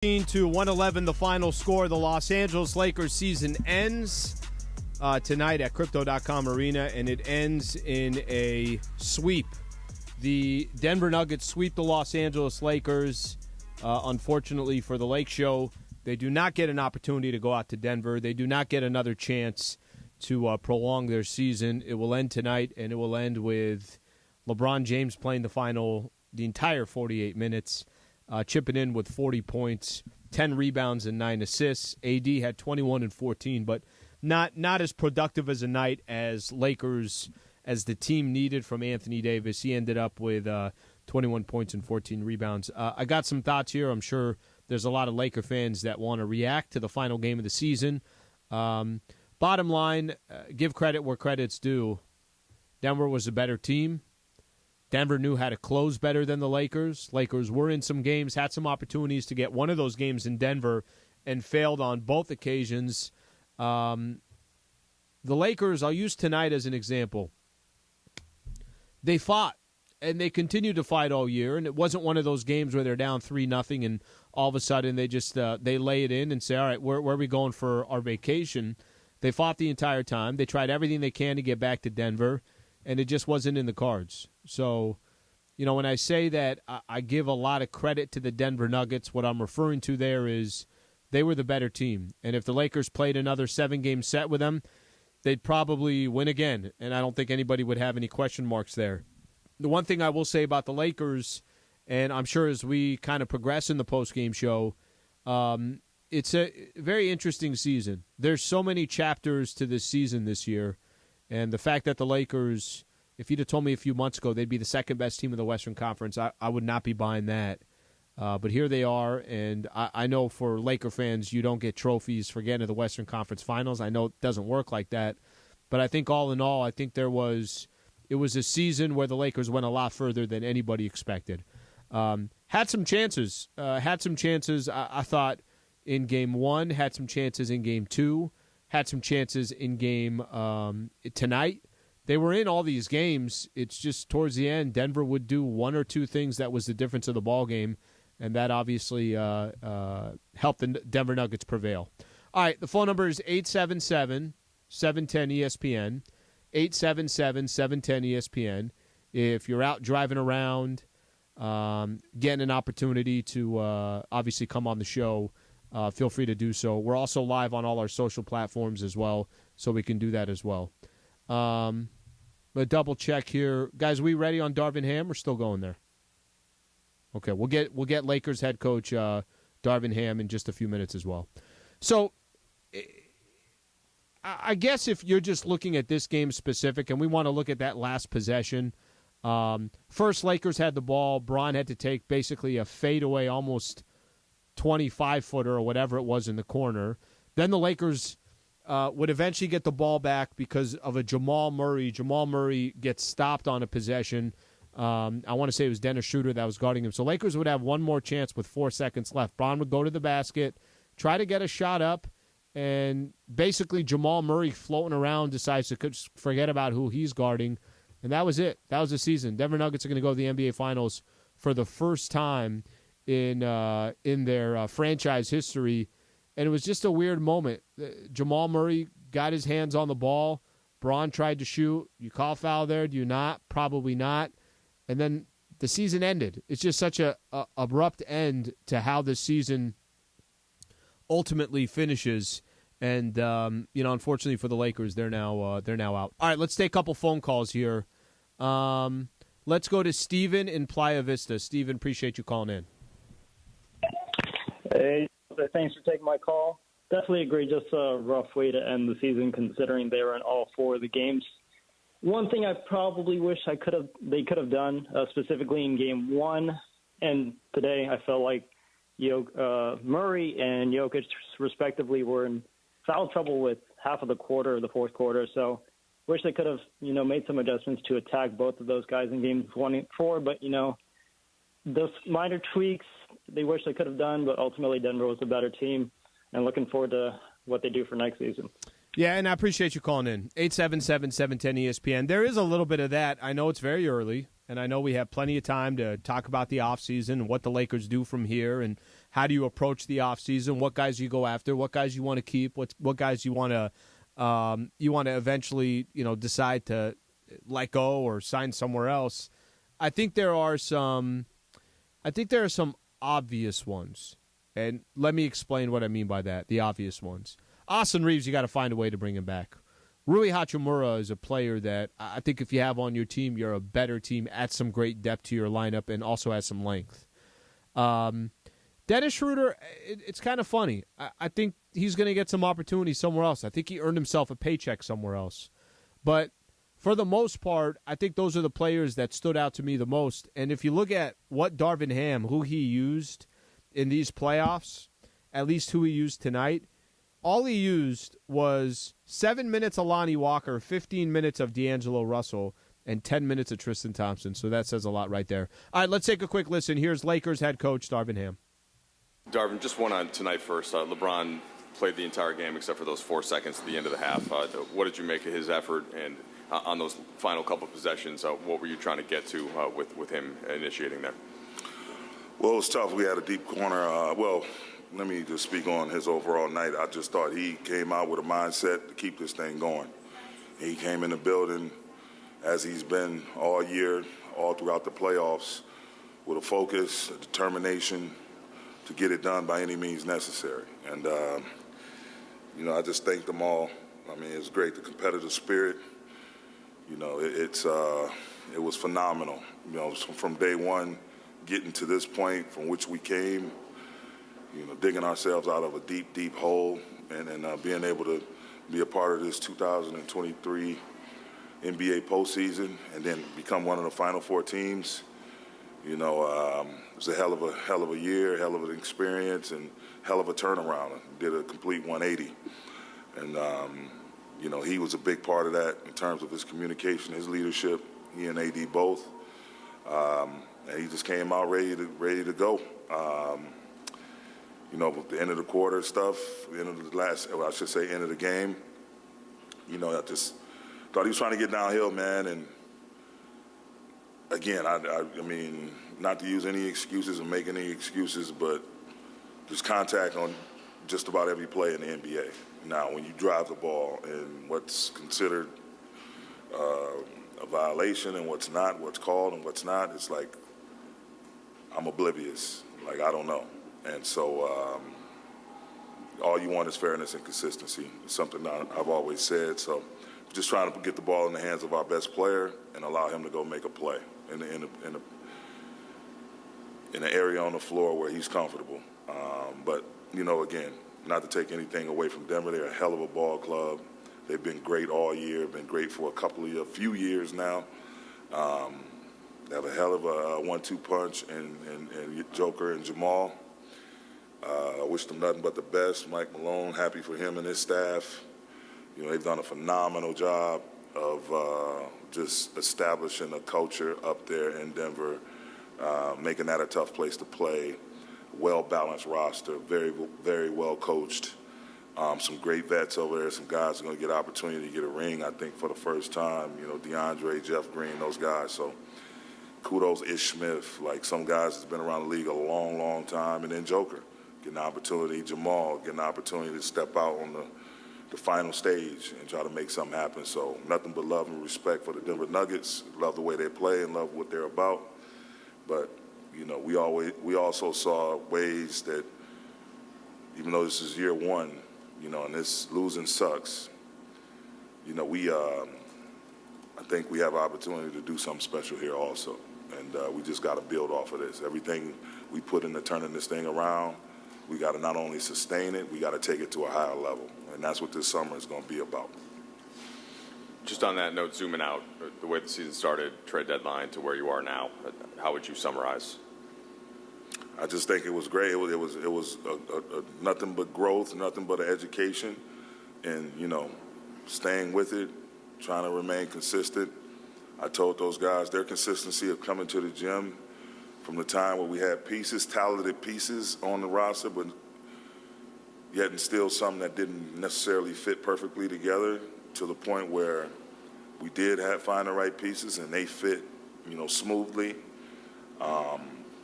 To 111, the final score. The Los Angeles Lakers season ends tonight at Crypto.com Arena, and it ends in a sweep. The Denver Nuggets sweep the Los Angeles Lakers. Unfortunately for the Lake Show, they do not get an opportunity to go out to Denver. They do not get another chance to prolong their season. It will end tonight, and it will end with LeBron James playing the entire 48 minutes. Chipping in with 40 points, 10 rebounds, and 9 assists. AD had 21 and 14, but not as productive as a night as the team needed from Anthony Davis. He ended up with 21 points and 14 rebounds. I got some thoughts here. I'm sure there's a lot of Laker fans that want to react to the final game of the season. Bottom line, give credit where credit's due. Denver was a better team. Denver knew how to close better than the Lakers. Lakers were in some games, had some opportunities to get one of those games in Denver, and failed on both occasions. The Lakers, I'll use tonight as an example. They fought, and they continued to fight all year, and it wasn't one of those games where they're down 3-0, and all of a sudden they just they lay it in and say, all right, where are we going for our vacation? They fought the entire time. They tried everything they can to get back to Denver, and it just wasn't in the cards. So, when I say that I give a lot of credit to the Denver Nuggets, what I'm referring to there is they were the better team. And if the Lakers played another 7-game set with them, they'd probably win again. And I don't think anybody would have any question marks there. The one thing I will say about the Lakers, and I'm sure as we kind of progress in the postgame show, it's a very interesting season. There's so many chapters to this season this year. And the fact that the Lakers, if you'd have told me a few months ago they'd be the second-best team in the Western Conference, I would not be buying that. But here they are, and I know for Laker fans you don't get trophies for getting to the Western Conference Finals. I know it doesn't work like that. But I think all in all, I think it was a season where the Lakers went a lot further than anybody expected. Had some chances. I thought, in Game 1, had some chances in Game 2. Had some chances in game tonight. They were in all these games. It's just towards the end, Denver would do one or two things that was the difference of the ball game, and that obviously helped the Denver Nuggets prevail. All right, the phone number is 877-710-ESPN, 877-710-ESPN. If you're out driving around, getting an opportunity to obviously come on the show, feel free to do so. We're also live on all our social platforms as well, so we can do that as well. But double check here, guys. We ready on Darvin Ham? We're still going there. Okay, we'll get Lakers head coach Darvin Ham in just a few minutes as well. So, I guess if you're just looking at this game specific, and we want to look at that last possession. First, Lakers had the ball. Bron had to take basically a fadeaway, almost 25-footer or whatever it was in the corner. Then the Lakers would eventually get the ball back because of a Jamal Murray. Jamal Murray gets stopped on a possession. I want to say it was Dennis Schroeder that was guarding him. So Lakers would have one more chance with 4 seconds left. Bron would go to the basket, try to get a shot up, and basically Jamal Murray floating around decides to forget about who he's guarding. And that was it. That was the season. Denver Nuggets are going to go to the NBA Finals for the first time in their franchise history, and it was just a weird moment. Jamal Murray got his hands on the ball. Bron tried to shoot. You call foul there? Do you not? Probably not. And then the season ended. It's just such a abrupt end to how this season ultimately finishes. And unfortunately for the Lakers, they're now out. All right, let's take a couple phone calls here. Let's go to Steven in Playa Vista. Steven, appreciate you calling in. Hey, thanks for taking my call. Definitely agree, just a rough way to end the season considering they were in all 4 of the games. One thing I probably wish they could have done, specifically in Game 1 and today, I felt like Murray and Jokic respectively were in foul trouble with half of the fourth quarter. So wish they could have, made some adjustments to attack both of those guys in Games 1 and 4. But, those minor tweaks they wish they could have done, but ultimately Denver was a better team, and looking forward to what they do for next season. Yeah, and I appreciate you calling in. 877-710-ESPN. There is a little bit of that. I know it's very early, and I know we have plenty of time to talk about the offseason and what the Lakers do from here and how do you approach the offseason, what guys you go after, what guys you want to keep, what guys you want to eventually decide to let go or sign somewhere else. I think there are some obvious ones, and let me explain what I mean by that. The obvious ones. Austin Reeves, you got to find a way to bring him back. Rui Hachimura is a player that I think if you have on your team, you're a better team, adds some great depth to your lineup, and also has some length. Dennis Schroeder, it's kind of funny. I think he's going to get some opportunity somewhere else. I think he earned himself a paycheck somewhere else. But for the most part, I think those are the players that stood out to me the most. And if you look at what Darvin Ham, who he used in these playoffs, at least who he used tonight, all he used was 7 minutes of Lonnie Walker, 15 minutes of D'Angelo Russell, and 10 minutes of Tristan Thompson. So that says a lot right there. All right, let's take a quick listen. Here's Lakers head coach Darvin Ham. Darvin, just one on tonight first. LeBron played the entire game except for those 4 seconds at the end of the half. What did you make of his effort? And on those final couple of possessions, what were you trying to get to with him initiating there? Well, it was tough. We had a deep corner. Let me just speak on his overall night. I just thought he came out with a mindset to keep this thing going. He came in the building as he's been all year, all throughout the playoffs, with a focus, a determination to get it done by any means necessary. And, I just thank them all. I mean, it's great, the competitive spirit. It was phenomenal. From day one, getting to this point from which we came, digging ourselves out of a deep, deep hole, and being able to be a part of this 2023 NBA postseason and then become one of the Final Four teams. It was a hell of a year, hell of an experience, and hell of a turnaround. Did a complete 180. And, he was a big part of that in terms of his communication, his leadership, he and AD both. And he just came out ready to go. With the end of the quarter stuff, end of the game, I just thought he was trying to get downhill, man. And again, I mean, not to use any excuses or make any excuses, but there's contact on just about every play in the NBA. Now, when you drive the ball and what's considered a violation and what's not, what's called and what's not, it's like I'm oblivious. Like, I don't know. And so all you want is fairness and consistency. It's something that I've always said. So just trying to get the ball in the hands of our best player and allow him to go make a play in an area on the floor where he's comfortable. But, again, not to take anything away from Denver. They're a hell of a ball club. They've been great all year, been great for a few years now. They have a hell of a 1-2 punch and Joker and Jamal. I wish them nothing but the best. Mike Malone, happy for him and his staff. They've done a phenomenal job of just establishing a culture up there in Denver, making that a tough place to play. Well-balanced roster, very, very well coached. Some great vets over there. Some guys are going to get opportunity to get a ring, I think, for the first time. DeAndre, Jeff Green, those guys. So kudos Ish Smith. Like, some guys that's been around the league a long, long time. And then Joker, getting an opportunity. Jamal, getting an opportunity to step out on the final stage and try to make something happen. So nothing but love and respect for the Denver Nuggets. Love the way they play and love what they're about. But, we also saw ways that, even though this is year one, and this losing sucks, I think we have an opportunity to do something special here also. And we just got to build off of this. Everything we put into turning this thing around, we got to not only sustain it, we got to take it to a higher level. And that's what this summer is going to be about. Just on that note, zooming out, the way the season started, trade deadline to where you are now, how would you summarize? I just think it was great. It was nothing but growth, nothing but an education, and staying with it, trying to remain consistent. I told those guys their consistency of coming to the gym from the time where we had talented pieces on the roster, but yet and still some that didn't necessarily fit perfectly together, to the point where we did find the right pieces and they fit, smoothly.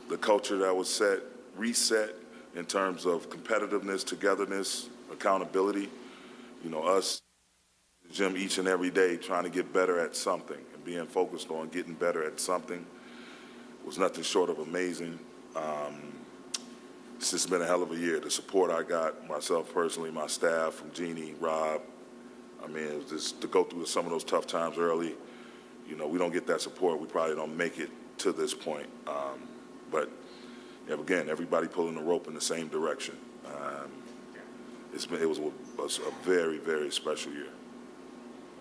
The culture that was reset in terms of competitiveness, togetherness, accountability. Us, the gym each and every day trying to get better at something and being focused on getting better at something was nothing short of amazing. It's just been a hell of a year. The support I got, myself personally, my staff, from Jeannie, Rob, it was just to go through some of those tough times early. We don't get that support. We probably don't make it to this point. But again, everybody pulling the rope in the same direction. It was a very, very special year.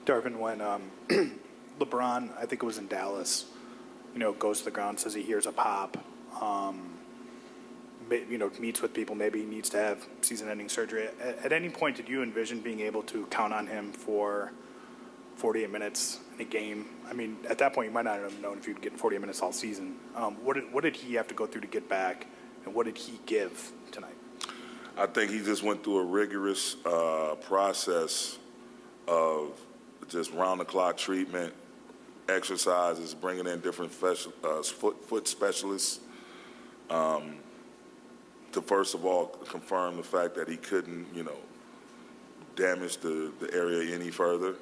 Darvin, when LeBron, I think it was in Dallas, goes to the ground, says he hears a pop, meets with people, maybe he needs to have season-ending surgery. At any point, did you envision being able to count on him for 48 minutes in a game? At that point, you might not have known if you'd get 48 minutes all season. What did he have to go through to get back, and what did he give tonight? I think he just went through a rigorous process of just round-the-clock treatment, exercises, bringing in different foot specialists to first of all confirm the fact that he couldn't, damage the area any further,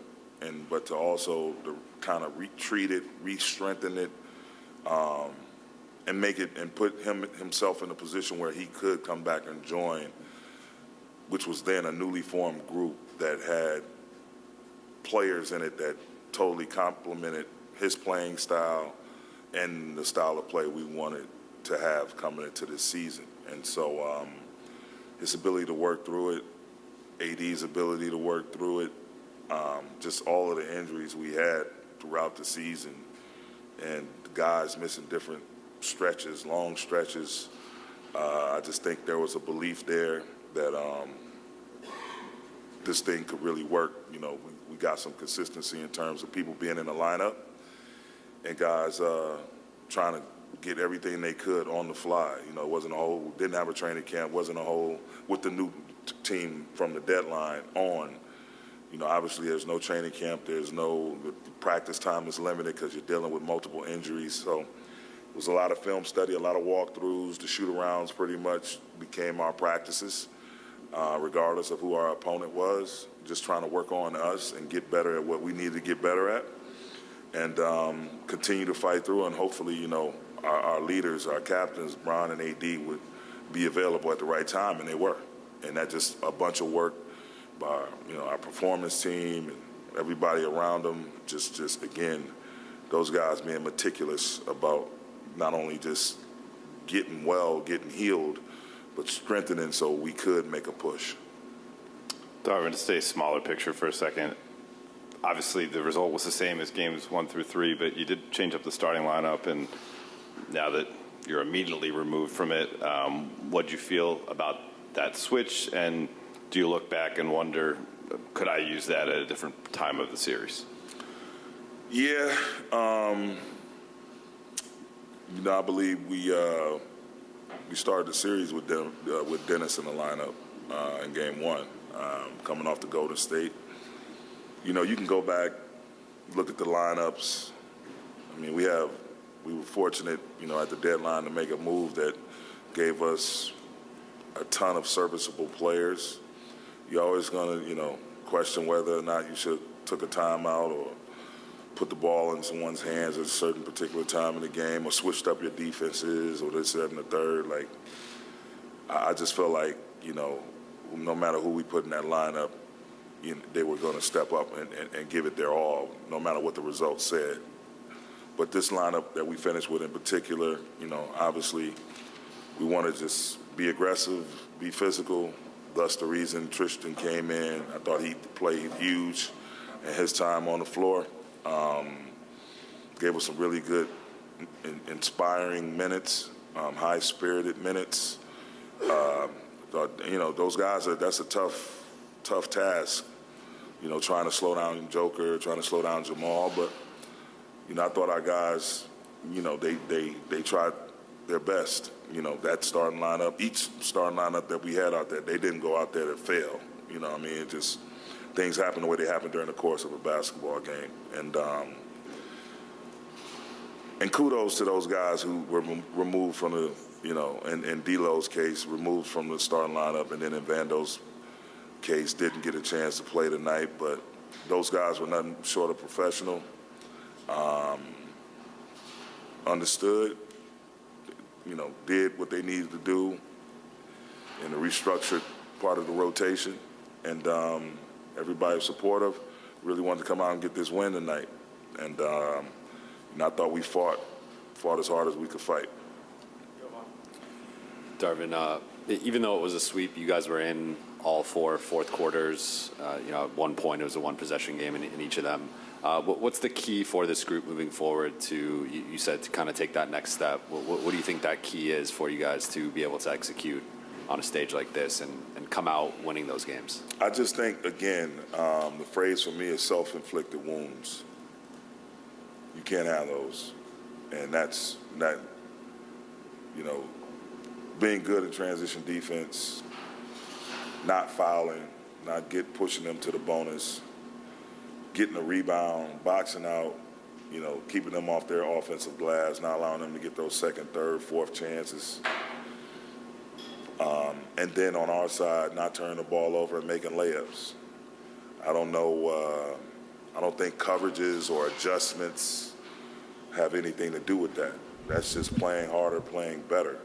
but to also to kind of retreat it, re-strengthen it, and make it and put himself in a position where he could come back and join, which was then a newly formed group that had players in it that totally complemented his playing style and the style of play we wanted to have coming into this season. And so his ability to work through it, AD's ability to work through it, just all of the injuries we had throughout the season, and the guys missing different stretches, long stretches. I just think there was a belief there that this thing could really work. We got some consistency in terms of people being in the lineup and guys trying to get everything they could on the fly. It wasn't a whole, didn't have a training camp, wasn't a whole, with the new team from the deadline on. Obviously there's no training camp, the practice time is limited because you're dealing with multiple injuries. So it was a lot of film study, a lot of walkthroughs. The shoot-arounds pretty much became our practices, regardless of who our opponent was, just trying to work on us and get better at what we need to get better at, and continue to fight through. And hopefully, our leaders, our captains, Bron and AD, would be available at the right time, and they were. And that just a bunch of work by our performance team and everybody around them. Just again, those guys being meticulous about not only just getting well, getting healed, but strengthening so we could make a push. Darvin, to stay smaller picture for a second. Obviously, the result was the same as games 1 through 3, but you did change up the starting lineup, and now that you're immediately removed from it, what do you feel about that switch? And do you look back and wonder, could I use that at a different time of the series? Yeah, I believe we started the series with Dennis in the lineup in Game 1, coming off the Golden State. You can go back, look at the lineups. We were fortunate, at the deadline to make a move that gave us a ton of serviceable players. You're always going to, question whether or not you should took a timeout or put the ball in someone's hands at a certain particular time in the game, or switched up your defenses, or this, that, and the third. Like, I just felt like, no matter who we put in that lineup, they were going to step up and give it their all, no matter what the results said. But this lineup that we finished with in particular, obviously we want to just be aggressive, be physical. Thus the reason Tristan came in. I thought he played huge in his time on the floor. Gave us some really good, inspiring minutes, high-spirited minutes. Those guys, that's a tough task, trying to slow down Joker, trying to slow down Jamal. But, I thought our guys, they tried their best. That starting lineup, each starting lineup that we had out there, they didn't go out there to fail. It just, things happen the way they happen during the course of a basketball game. And kudos to those guys who were removed from in D'Lo's case, removed from the starting lineup, and then in Vando's case, didn't get a chance to play tonight. But those guys were nothing short of professional. Understood, did what they needed to do in the restructured part of the rotation, and everybody was supportive. Really wanted to come out and get this win tonight, and I thought we fought as hard as we could fight. Darvin, even though it was a sweep, you guys were in all four fourth quarters. At one point it was a one-possession game in each of them. What's the key for this group moving forward to, you said, to kind of take that next step? What do you think that key is for you guys to be able to execute on a stage like this and come out winning those games? I just think, again, the phrase for me is self-inflicted wounds. You can't have those. And that's not, being good in transition defense, not fouling, not pushing them to the bonus, getting a rebound, boxing out, keeping them off their offensive glass, not allowing them to get those second, third, fourth chances. And then on our side, not turning the ball over and making layups. I don't know. I don't think coverages or adjustments have anything to do with that. That's just playing harder, playing better.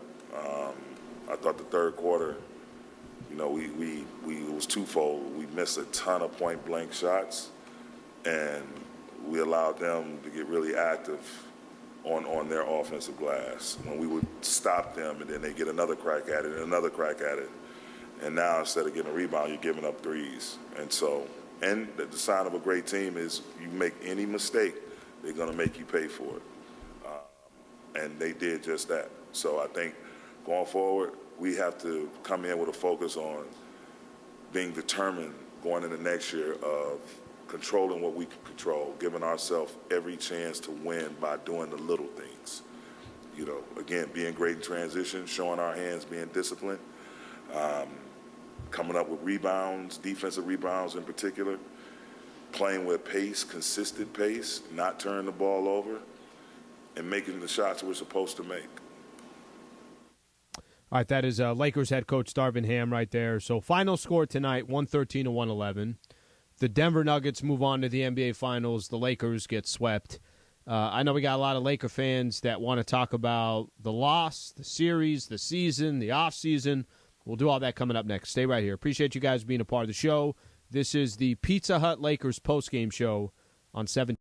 I thought the third quarter, it was twofold. We missed a ton of point-blank shots, and we allowed them to get really active on their offensive glass. When we would stop them, and then they get another crack at it and another crack at it. And now instead of getting a rebound, you're giving up threes. And the sign of a great team is you make any mistake, they're going to make you pay for it. And they did just that. So I think going forward, we have to come in with a focus on being determined going into next year of controlling what we can control, giving ourselves every chance to win by doing the little things. Again, being great in transition, showing our hands, being disciplined, coming up with rebounds, defensive rebounds in particular, playing with pace, consistent pace, not turning the ball over, and making the shots we're supposed to make. All right, that is Lakers head coach Darvin Ham right there. So final score tonight, 113-111. The Denver Nuggets move on to the NBA Finals. The Lakers get swept. I know we got a lot of Laker fans that want to talk about the loss, the series, the season, the offseason. We'll do all that coming up next. Stay right here. Appreciate you guys being a part of the show. This is the Pizza Hut Lakers postgame show on 7.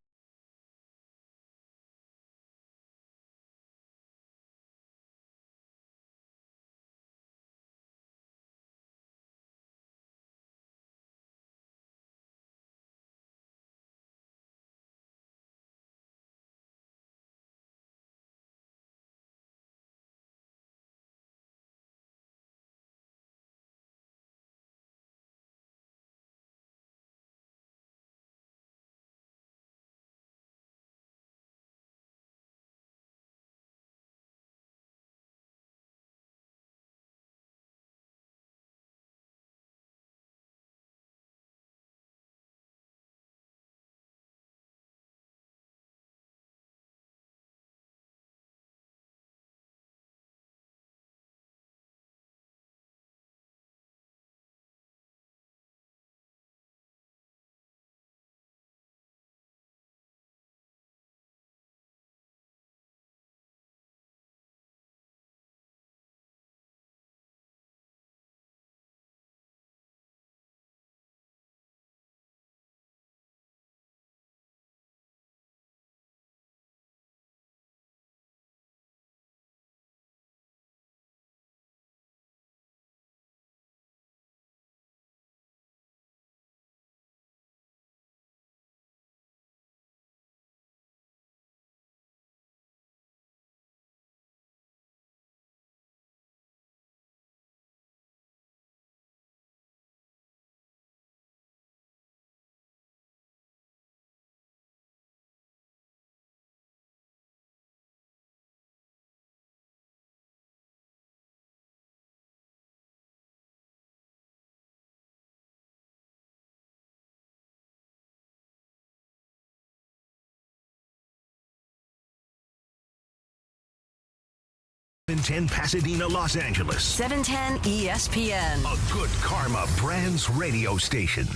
710 Pasadena, Los Angeles. 710 ESPN. A Good Karma Brands radio station.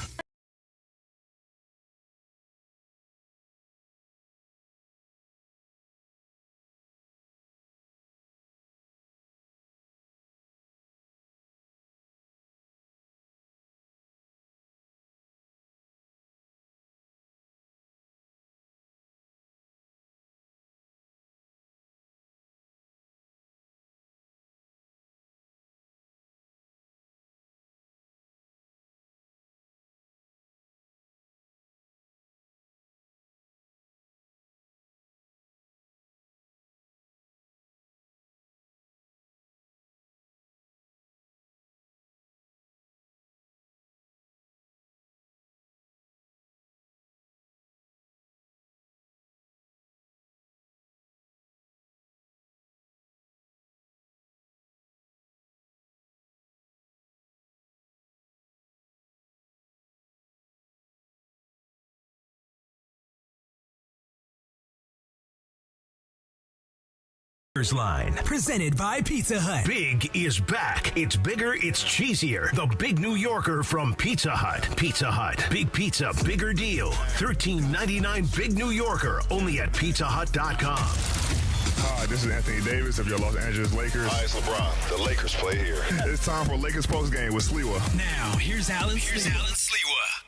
Line. Presented by Pizza Hut. Big is back. It's bigger, it's cheesier. The Big New Yorker from Pizza Hut. Pizza Hut. Big pizza, bigger deal. $13.99 Big New Yorker. Only at pizzahut.com. Hi, this is Anthony Davis of your Los Angeles Lakers. Hi, it's LeBron. The Lakers play here. It's time for Lakers Postgame with Sliwa. Now, here's Allen Sliwa.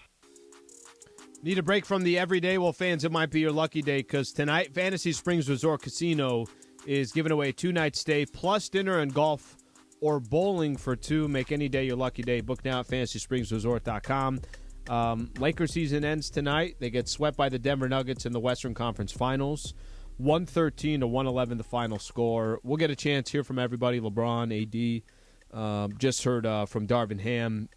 Need a break from the everyday? Well, fans, it might be your lucky day because tonight, Fantasy Springs Resort Casino is giving away a 2-night stay plus dinner and golf or bowling for two. Make any day your lucky day. Book now at FantasySpringsResort.com. Lakers season ends tonight. They get swept by the Denver Nuggets in the Western Conference Finals. 113-111 the final score. We'll get a chance here from everybody. LeBron, AD. Just heard from Darvin Ham.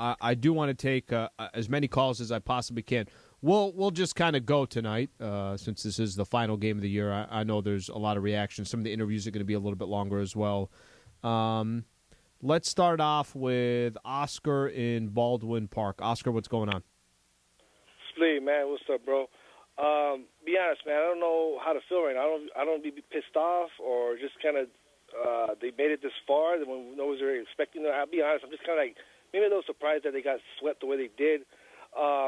I do want to take as many calls as I possibly can. We'll just kind of go tonight since this is the final game of the year. I know there's a lot of reactions. Some of the interviews are going to be a little bit longer as well. Let's start off with Oscar in Baldwin Park. Oscar, what's going on? Slee, man, what's up, bro? Be honest, man. I don't know how to feel right now. I don't be pissed off or just kind of they made it this far when no one was really expecting it. I'll be honest. I'm just kind of like maybe a little surprised that they got swept the way they did.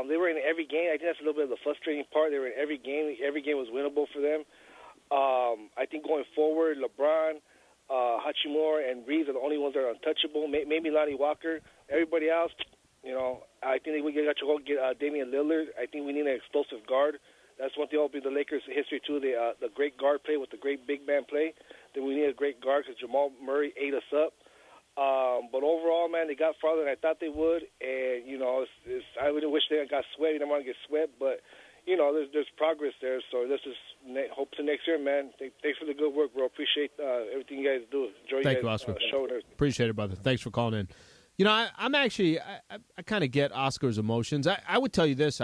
They were in every game. I think that's a little bit of the frustrating part. They were in every game. Every game was winnable for them. I think going forward, LeBron, Hachimura, and Reeves are the only ones that are untouchable. Maybe Lonnie Walker. Everybody else, I think we got to go get Damian Lillard. I think we need an explosive guard. That's one thing that'll be the Lakers' history, too, the great guard play with the great big man play. Then we need a great guard because Jamal Murray ate us up. But overall, man, they got farther than I thought they would. And, I really wish they got swept. They didn't want to get swept. But, there's progress there. So let's just hope to next year, man. Thanks for the good work, bro. Appreciate everything you guys do. Enjoy Thank your you, Oscar. Show and everything. Appreciate it, brother. Thanks for calling in. I'm actually I kind of get Oscar's emotions. I would tell you this.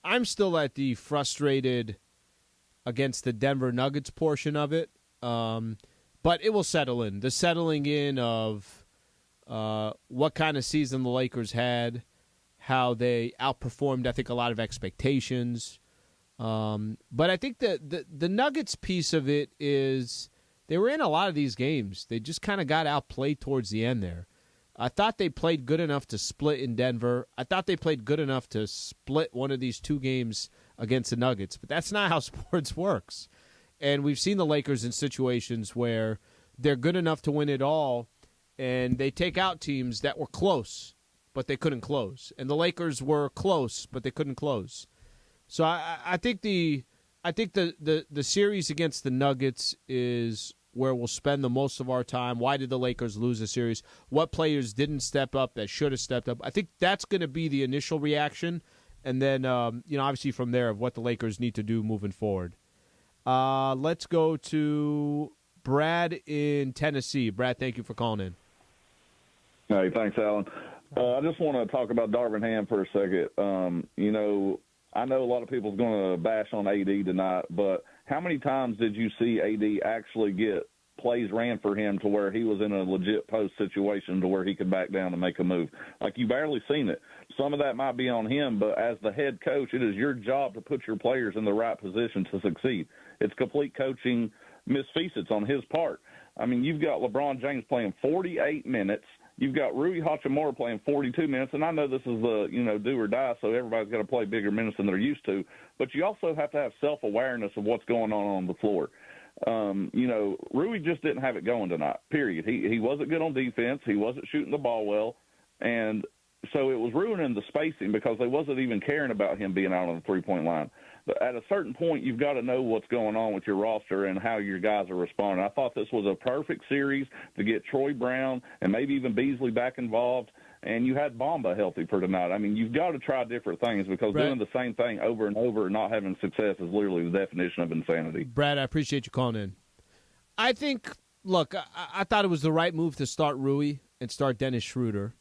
I'm still at the frustrated against the Denver Nuggets portion of it. But it will settle in. The settling in of what kind of season the Lakers had, how they outperformed, I think, a lot of expectations. But I think the Nuggets piece of it is they were in a lot of these games. They just kind of got outplayed towards the end there. I thought they played good enough to split in Denver. I thought they played good enough to split one of these two games against the Nuggets. But that's not how sports works. And we've seen the Lakers in situations where they're good enough to win it all, and they take out teams that were close, but they couldn't close. And the Lakers were close, but they couldn't close. So I think the series against the Nuggets is where we'll spend the most of our time. Why did the Lakers lose the series? What players didn't step up that should have stepped up? I think that's going to be the initial reaction, and then obviously from there of what the Lakers need to do moving forward. Let's go to Brad in Tennessee. Brad, thank you for calling in. Hey, thanks, Alan. I just want to talk about Darvin Ham for a second. I know a lot of people's going to bash on AD tonight, but how many times did you see AD actually get plays ran for him to where he was in a legit post situation to where he could back down and make a move? Like, you barely seen it. Some of that might be on him, but as the head coach, it is your job to put your players in the right position to succeed. It's complete coaching misfeasance on his part. I mean, you've got LeBron James playing 48 minutes. You've got Rui Hachimura playing 42 minutes, and I know this is the, do or die, so everybody's got to play bigger minutes than they're used to. But you also have to have self-awareness of what's going on the floor. Rui just didn't have it going tonight, period. He wasn't good on defense. He wasn't shooting the ball well. And so it was ruining the spacing because they wasn't even caring about him being out on the three-point line. But at a certain point, you've got to know what's going on with your roster and how your guys are responding. I thought this was a perfect series to get Troy Brown and maybe even Beasley back involved, and you had Bamba healthy for tonight. I mean, you've got to try different things because Brad, doing the same thing over and over and not having success is literally the definition of insanity. Brad, I appreciate you calling in. I think, look, I thought it was the right move to start Rui and start Dennis Schroeder.